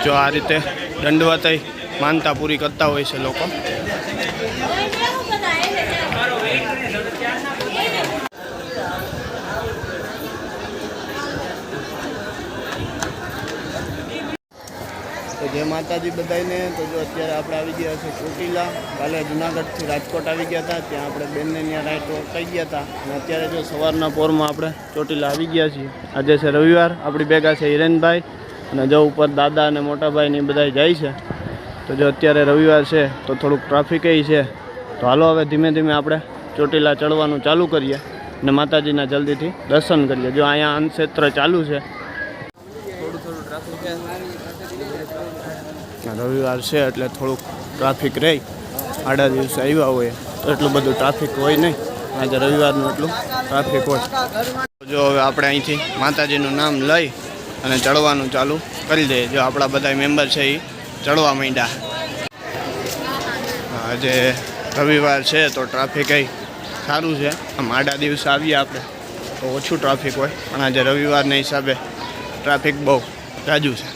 જો આ રીતે દંડવત માનતા પૂરી કરતા હોય છે લોકો। તો જય માતાજી બધાને। તો જો અત્યારે આપણે આવી ગયા છે ચોટીલા। કાલે જુનાગઢથી રાજકોટ આવી ગયા હતા, ત્યાં આપણે બેનને ત્યાં રાઈટ રોકાઈ ગયા હતા અને અત્યારે જો સવારના પોરમાં આપણે ચોટીલા આવી ગયા છીએ। આજે છે રવિવાર, આપણી ભેગા છે હિરેનભાઈ અને જો ઉપર દાદા અને મોટાભાઈ ને બધા જાય છે। તો જો અત્યારે રવિવાર છે તો થોડુંક ટ્રાફિક છે, તો હાલો હવે ધીમે ધીમે આપણે ચોટીલા ચડવાનું ચાલુ કરીએ અને માતાજીના જલ્દીથી દર્શન કરીએ। જો અહીંયા અન્નક્ષેત્ર ચાલુ છે, થોડું ટ્રાફિક છે, રવિવાર છે એટલે થોડુંક ટ્રાફિક રહે। આડા દિવસે આવ્યા હોય તો એટલું બધું ટ્રાફિક હોય નહીં, આજે રવિવારનું એટલું ટ્રાફિક હોય। જો હવે આપણે અહીંથી માતાજીનું નામ લઈ અને ચડવાનું ચાલુ કરી દઈએ। જો આપણા બધા મેમ્બર છે એ ચડવા માંડ્યા। આજે રવિવાર છે તો ટ્રાફિક સારું છે। આમ આડા દિવસે આવીએ આપણે તો ઓછું ટ્રાફિક હોય, પણ આજે રવિવારના હિસાબે ટ્રાફિક બહુ જાજુ છે।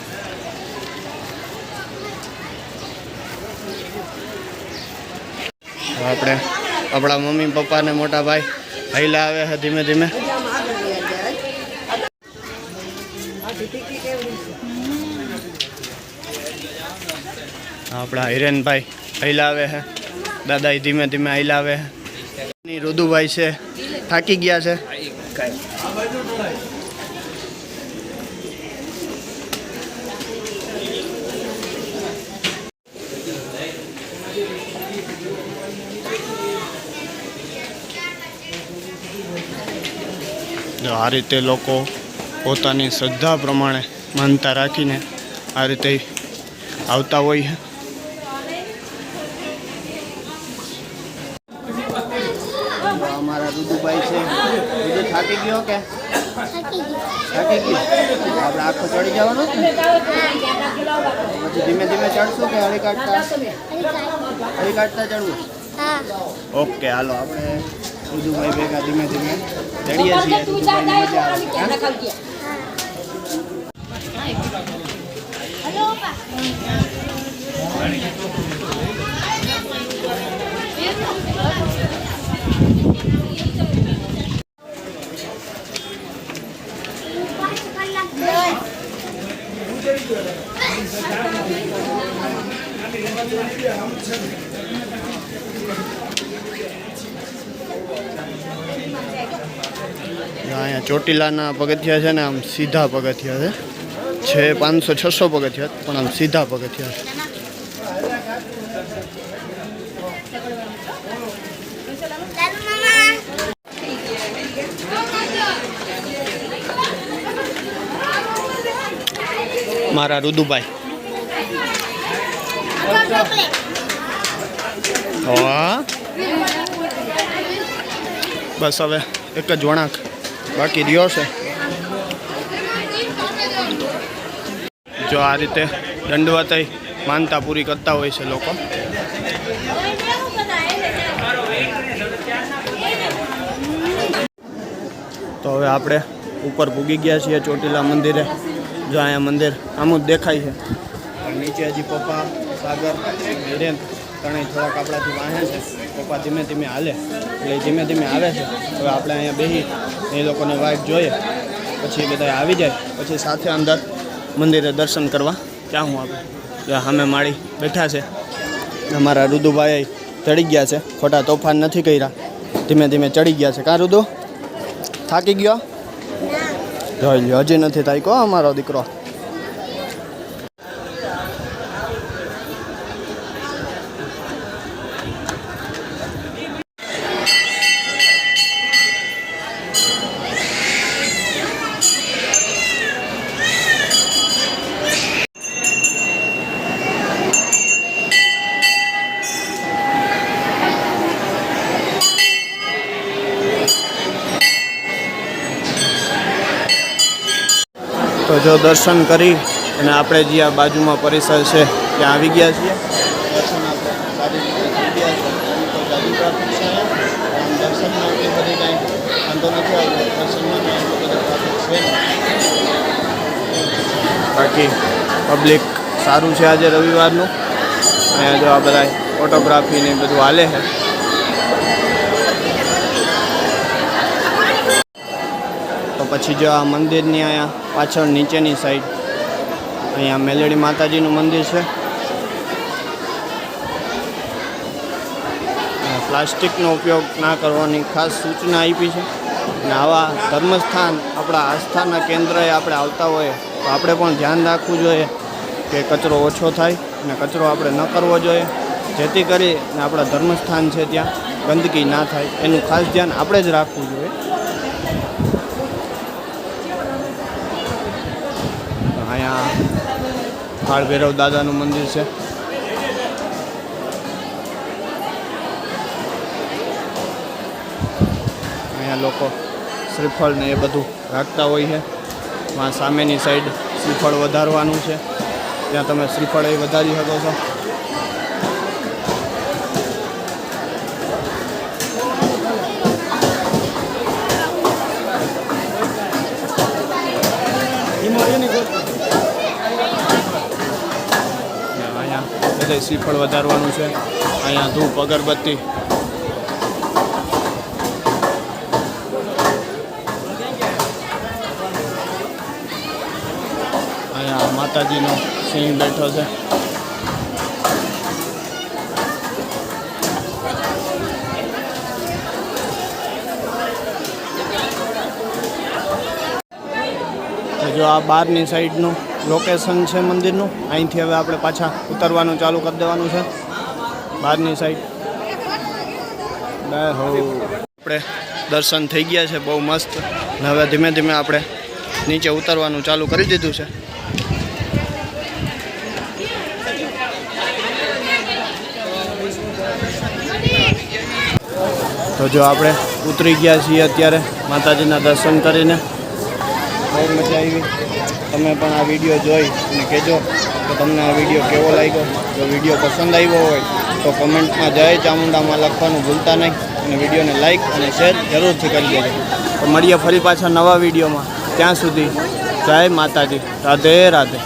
આપણે આપણા મમ્મી પપ્પા ને મોટા ભાઈ હૈલા આવે છે ધીમે ધીમે। આપણા હિરેનભાઈ હૈલા આવે છે, દાદા ધીમે ધીમે હૈલા આવે છે। રુદુભાઈ છે થાકી ગયા છે। જો આ રીતે લોકો પોતાની શ્રદ્ધા પ્રમાણે માનતા રાખીને આ રીતે આવતા હોય છે। અમારા રુદુભાઈ છે, રુદુ થાકી ગયો કે થાકી ગયો? આપણે આખો ચડી જવાનું ને, પછી ધીમે ધીમે ચડશું કે હળી કાઢતા ચડવું? ઓકે હાલો આપણે રુદુભાઈ ભેગા ધીમે ધીમે ચડીએ છીએ। રુદુભાઈની મજા આવે। અહીંયા ચોટીલાના પગથિયા છે ને, આમ સીધા પગથિયા છે 500-600 પગથિયા, પણ આમ સીધા પગથિયા છે। મારા રુદુભાઈ બસ હવે એક જ વણાક બાકી રહ્યો છે। જો આ રીતે દંડવત માનતા પૂરી કરતા હોય છે લોકો। તો હવે આપણે ઉપર પૂગી ગયા છીએ ચોટીલા મંદિરે। જો અહીંયા મંદિર આમ જ દેખાય છે, પણ નીચે હજી પપ્પા, સાગર, હિરેન ત્રણેય થોડાક આપણાથી વાહે છે। પપ્પા ધીમે ધીમે હાલે એટલે ધીમે ધીમે આવે છે। હવે આપણે અહીંયા બેસી એ લોકોને વાઇફ જોઈએ, પછી બધા આવી જાય, પછી સાથે અંદર મંદિરે દર્શન કરવા ત્યાં હું આપણે સામે માળી બેઠા છે। અમારા રુદુભાઈ ચડી ગયા છે, ખોટા તોફાન નથી કર્યા, ધીમે ધીમે ચડી ગયા છે। કાં રુદુ થાકી ગયો? જોઈ લ્યો હજી નથી થાક્યો અમારો દીકરો। તો જો દર્શન કરી અને આપણે જે આ બાજુમાં પરિસર છે ત્યાં આવી ગયા છીએ। દર્શન આપણે સારી રીતે થઈ ગયા છે, કોઈ જાદુ ટ્રાફિક છે, દર્શનમાં એટલી બધી કાંઈ વાંધો નથી આવતો, દર્શનમાં એટલો બધો ટ્રાફિક બાકી પબ્લિક સારું છે આજે રવિવારનું. અહીંયા જો આ બધા ફોટોગ્રાફી ને બધું હાલે છે. તો પછી જો આ મંદિરની અહીંયા પાછળ નીચેની સાઈડ અહીંયા મેલડી માતાજીનું મંદિર છે. પ્લાસ્ટિકનો ઉપયોગ ના કરવાની ખાસ સૂચના આપી છે. અને આવા ધર્મસ્થાન આપણા આસ્થાના કેન્દ્રએ આપણે આવતા હોઈએ તો આપણે પણ ધ્યાન રાખવું જોઈએ કે કચરો ઓછો થાય અને કચરો આપણે ન કરવો જોઈએ, જેથી કરીને આપણા ધર્મસ્થાન છે ત્યાં ગંદકી ના થાય એનું ખાસ ધ્યાન આપણે જ રાખવું જોઈએ. અહીંયા કાળ ભૈરવ દાદાનું મંદિર છે. અહીંયા લોકો શ્રીફળ ને એ બધું રાખતા હોય છે. આ સામેની સાઈડ શ્રીફળ વધારવાનું છે, ત્યાં તમે શ્રીફળ એ વધારી શકો છો. અહીંયા બધે શ્રીફળ વધારવાનું છે. અહીંયા ધૂપ અગરબત્તી માતાજીનો સિંહ બેઠો છે. જો આ બહારની સાઈડનું લોકેશન છે મંદિરનું. અહીંથી હવે આપણે પાછા ઉતરવાનું ચાલુ કરી દેવાનું છે બહારની સાઈડ. આપણે દર્શન થઈ ગયા છે બહુ મસ્ત. હવે ધીમે ધીમે આપણે નીચે ઉતરવાનું ચાલુ કરી દીધું છે. તો જો આપણે ઉતરી ગયા છીએ અત્યારે માતાજીના દર્શન કરીને. બહુ મજા આવી. તમે પણ આ વિડીયો જોઈ અને કહેજો કે તમને આ વિડીયો કેવો લાગ્યો. જો વિડીયો પસંદ આવ્યો હોય તો કમેન્ટમાં જય ચામુંડામાં લખવાનું ભૂલતા નહીં અને વિડીયોને લાઈક અને શેર જરૂરથી કરી દેજો. તો મળીએ ફરી પાછા નવા વિડીયોમાં. ત્યાં સુધી જય માતાજી. રાધે રાધે.